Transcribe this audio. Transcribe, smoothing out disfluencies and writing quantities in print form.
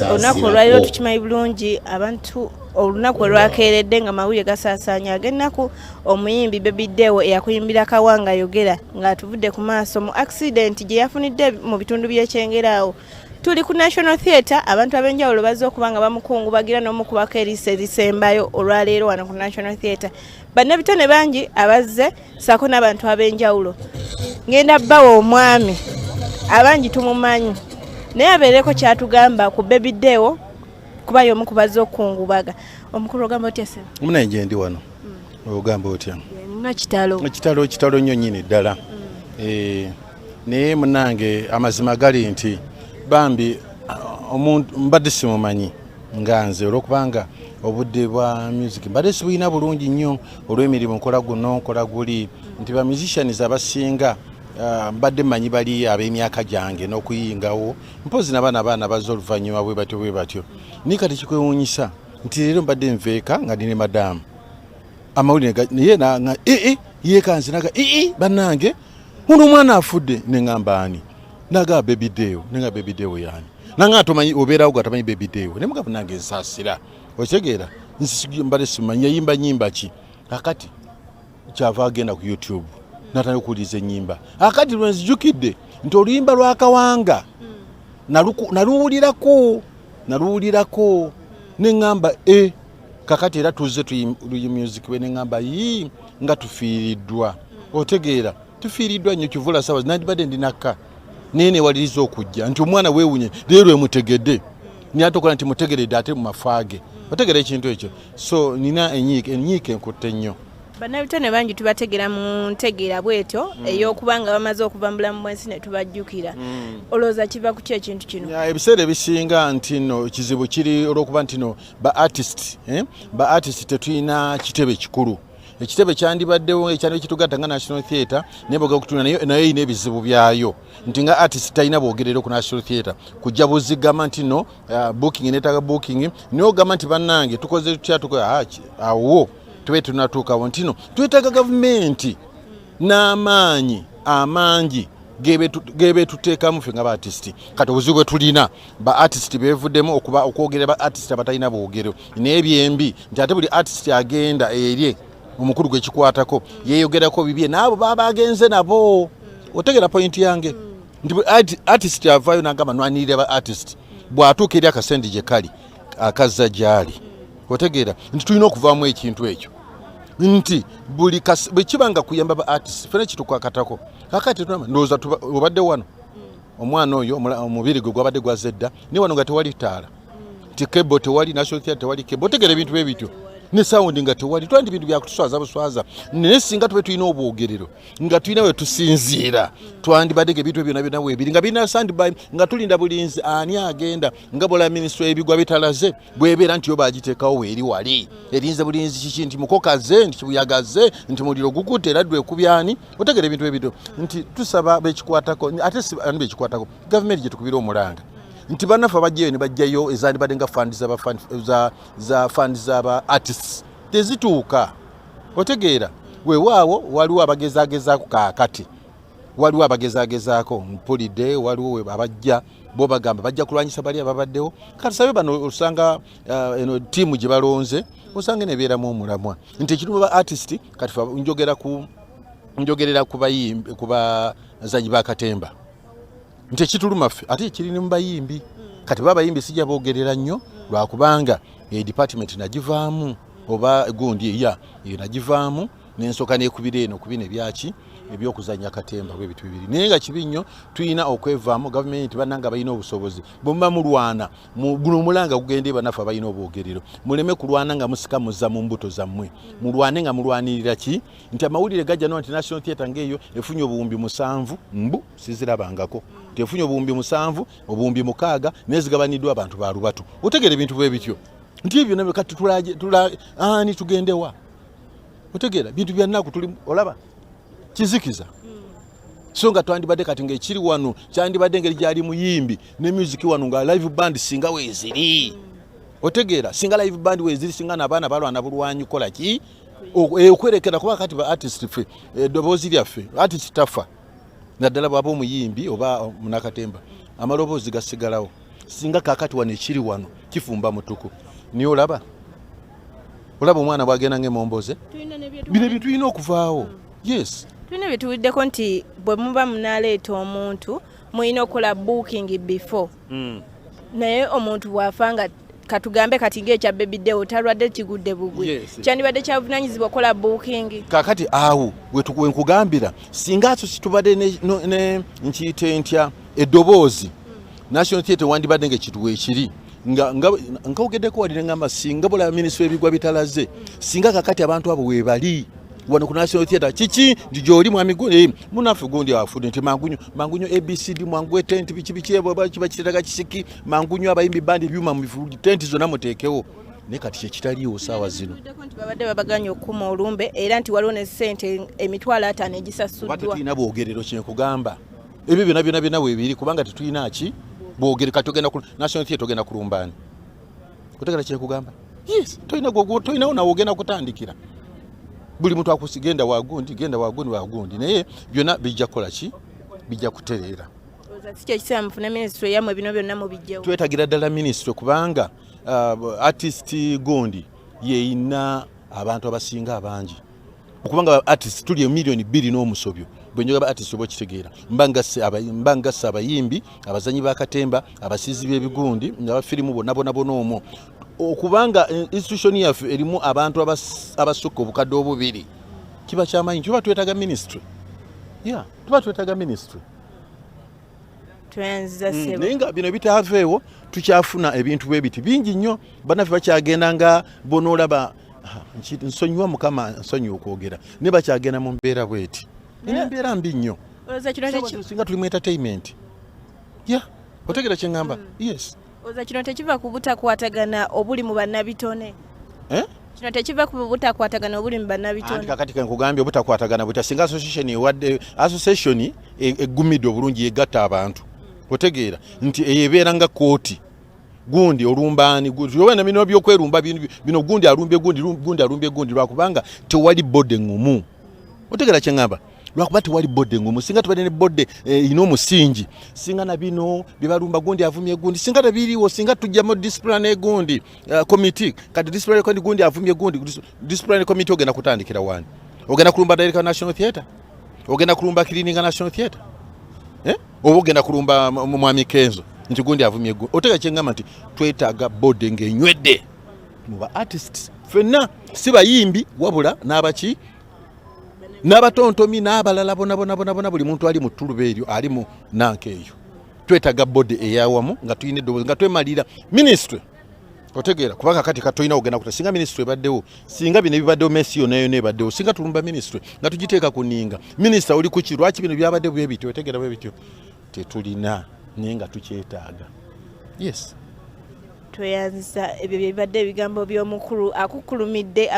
olunaku olwaliro tukimanyi bulungi abantu olunaku olwakeeredde nga mawulire gasaasaanya ag'ennaku omuyimbi Baby Deo eyakuyimbira Kawanga ayogera ng'atuvudde ku maaso mu accident gye yafunidde mu bitundu by'Ekyengeraawo. Tuli ku National Theatre, abantu ab'enjawulo bazze okuba nga bamukungubagira n'omukubako eriiso erisembayo olwaleero wano ku National Theatre. Bannabitone bangi abazze ssaako n'abantu ab'enjawulo. Ngenda bbawa omwami abangi tumumanyi naye abeereko kyatugamba ku Baby Deo kuba y'omu ku bazze okukungubaga. Omukulu ogamba otya se? Omunaye gye ndi wano ogamba otya? Muna kitalo. Kitalo nnyo nnyini ddala. Naye munange amazima gali nti bambi omuntu mbadde simumanyi nga nze olwokubanga obudde bwa music mbadde sibuyina bulungi nnyo olw'emirimu nkola guno nkola guli nti ba musicians abasinga mbadde manyi bali ab'emyaka gyange n'okuyingawo mpozi n'abaana bazze oluvannyuma bwe batyo ni kati kikwewuunyisa nti leero mbadde nveeka nga ndi ne madamu amawulire naye yeekanze naga bannange uno omwana afudde ne ŋŋamba ani naga Baby Deo nenga Baby Deo yani nanga atomanyi obeerawo gatamanyi Baby Deo ne mugabo nange nsaasira otegeera mbadde simanyi yayimba nyimba ki akati kyava agenda ku YouTube natandika okuwuliriza ennyimba akati lwenzijukidde nti oluyimba lwa Kawanga naluwulirako ne ŋŋamba kakati era tuzze tuyi music we ne ŋŋamba nga tufiiriddwa otegeera tufiiriddwa nnyo kivula sawa nandibadde ndinaka nene waliriza okujja nti omwana weewunye leero emutegedde nyatokola nti mutegeredde ate mu mafaage otegera ekintu ekyo so nina enyiike enkutte nnyo. Bannabitone bangi tubategera mu ntegeera bwetyo ey'okubanga bamaze okuva mu bulamu bw'ensi ne tubajjukira. Olowooza kiva ku ki ekintu kino? Ebiseera ebisinga nti nno kizibu kiri olw'okuba nti no ba artist tetulina kitebe kikulu. Ekitebe kyandibaddewo ekyandibadde kitugatta nga National Theatre neboga okutuna nayo erina ebizibu byayo nti nga artist talina bwogerero ku National Theatre kujja buzigama nti no booking neetaaga booking niyo gamba nti bannange tukoze tutya awo tube tunatuukawo nti no twetaaga gavumenti n'amaanyi amangi gebe tuteekamu ffe nga ba artist kati obuzibu bwe tulina ba artist beevuddemu okwogerera ba artist abatalina bwogero n'ebyembi nti ate buli artist agenda erye omukulu gwe kikwatako yeeyogerako bibye n'abo baba agenze nabo otegera point yange nti artist avaayo n'agamba nwanirira ba artist bw'atuuka eri akasendi gye kali akazza gyali otegeera nti tulina okuvaamu ekintu ekyo nti buli bwe kibanga kuyamba ba artist fena kitukwakatako kakati ndowooza obadde wano omwana oyo omubiri gwe gwabadde gwazze dda ne wano nga tewali ttaala nti kebo tewali National Theatre tewali kebo otegera ebintu bwe bityo ne sound nga tewali twandi bintu bya kutuswaza buswaza ne singa tube tulina obwogerero nga tulina we tusinziira twandibadde ebintu byonna byonna weebiri nga birina standby nga tulinda bulinzi ani agenda nga bola ministry ebigwa bitalaze bwebeera nti yo bagiteekawo weeri wali erinze bulinzi kiki nti mukokaze nti kibuyagaze nti muliro gukutte era ddwe kubyani otegera ebintu ebito nti tusaba bekikwatako ate si ani bekikwatako gavumenti gye tukubira omulanga nti banafa bajjayo ne bajjayo ezandibadde nga fund z'aba artists tezituuka otegeera weewaawo waliwo abagezagezaako kaakati waliwo abagezagezaako mpulidde waliwo abajja bo bagamba bajja kulwanyisa bali ababaddewo katusabe bano osanga eno tiimu gye balonze osanga nebeeramu omulamwa nti ekirumu ba artist kati njogerera ku bazanyi ba katemba nti ekituluma ffe ate kiri ne mu bayimbi kati babayimbi sijja boogerera nnyo lwakubanga department nagivaamu oba gundi nagivaamu n'ensooka neekubira eno ku bino ebyaki ebyokuzanya katemba bw'ebintu bibiri naye nga kibi nnyo tulina okwevaamu gavumenti bannanga balina obusobozi bwe muba mulwana guno omulanga gugende bannaffe balina obwogerero muleme kulwana nga musika muzza mu mbuto zammwe mulwane nga mulwanirira ki nti amawulire gajja no nti National Theatre ng'eyo efunye obuwumbi 7 sizirabangako tefunye obuwumbi 7 obuwumbi 6 nezigabaniddwa abantu ba lubatu otegera ebintu bwe bityo nti ebyo nabyo kati ani tugendewa otegera bintu bya nnaku tuli olaba kizikiza so nga twandibadde kati ng'ekiri wano kyandibadde ngeri gyali muyimbi ne music wano nga live band singa weeziri otegeera singa live band weeziri singa n'abaana balwana bulwanyi kola ki okwerekera kuba kati ba artist ffe eddoboozi lyaffe artist tafa naddala bwaba omuyimbi oba munakatemba amaloboozi gasigalawo singa kakati wano ekiri wano kifumba mutuku niyo olaba omwana bwagenda ng'emomboze bino ebintu tulina okuvaawo. Yes, tulina bye tuwiddeko nti bwe muba munaleeta omuntu mulina okukola booking before naye omuntu bw'afa nga katugambe kati ng'ekya Baby Deo talwadde kigudde bugwi kyandibadde kyavunaanyizibwa okukola booking. Kakati awo wenkugambira singa aso situbadde ne nkiyite ntya eddoboozi National Theatre wandibadde ng'ekintu weekiri nkawogeddeko wali neŋŋamba singa bulaba minisitule ebigwa bitalaze singa kakati abantu abo weebali wano ku National Theatre kiki nti gy'oli mwami gundi munaffe gundi afudde nti mangunyo ABCD mwangu tent biki kiba kiteraga kisiki mangunyo abayimbi bandi ebyuma mu bifulugi tenti zonna muteekewo naye kati kyekitaliiwo saawa zino babadde babaganya okukuma olumbe era nti waliwo ne ssente emitwalo 5 egisasuddwa tulina bwogerero kyenkugamba ebyo byonna weebiri kubanga tetulina ki bwogere kati ogenda ku National Theatre ogenda kulumbaani otegera kyenkugamba. Yes, tolinawo nawe ogenda kutandikira buli muntu akusigenda wagundi naye byonna bijja kukola ki bijja kutereera. Twetagira ddala minisitule kubanga artist gundi yeeyina abantu abasinga abangi okubanga artist tuli miliyoni 2 n'omusobyo bwenjoga artist obo kitegeera mbangassa abayimbi abazanyi b'akatemba abasizi b'ebigundi abafirimu bonna omwo okubanga institution yaffe erimu abantu abasukka obukadde obubiri kiba kyamaanyi tuba twetaga ministry tuba twetaga ministry naye nga bino bitaaveewo tukyafuna ebintu bwe biti bingi nnyo bannaffe bakyagenda nga bonoolaba nsonyiwa mukama nsonyiwa okwogera ne bakyagenda mu mbeera bweti embeera mbi nnyo singa tuli mu entertainment otegera kye ŋŋamba. Yes, oza kino tekiva ku butakwatagana obuli mu bannabitone kino tekiva ku butakwatagana obuli mu bannabitone kakati kenkugambye obutakwatagana buta singa association ewadde association eggumidde obulungi yegatta abantu otegeera nti eyebeera nga kooti gundi olumbaani yowena bino byokwerumba bino gundi alumbye gundi lwakubanga tewali bodde ngumu otegera kye ŋŋamba lwakuba tewali bodde ngumu singa tubadde ne bodde ina omusingi singa na bino bibalumba gundi avumye gundi singa tabiriwo singa tujjamu discipline gundi committee kati discipline gundi avumye gundi discipline committee ogenda kutandikira wani ogenda kulumba director National Theatre ogenda kulumba cleaning National Theatre oba ogenda kulumba mwami Kenzo nti gundi avumye gundi otega kyengamba nti twetaaga bodde ng'enywedde muba artists fenna si bayimbi wabula n'abaki n'abatontomi n'abalala bona buli muntu ali mu ttuluba eryo ali mu nanka eyo twetaaga bodde eyawamu nga tuyina eddoboozi nga twemalira ministry otegeera kubanga kati katolina ogenda kuta singa ministry ebaddewo singa bino ebibaddewo mesi yonna yonna ebaddewo singa tulumba ministry nga tugiteeka ku nninga minisita oli kuki lwaki bino byabadde bwe bityo otegeera bwe bityo tetulina naye nga tukyetaaga. Yes, tweyanza ebyo bye bibadde ebigambo by'omukulu akukulumidde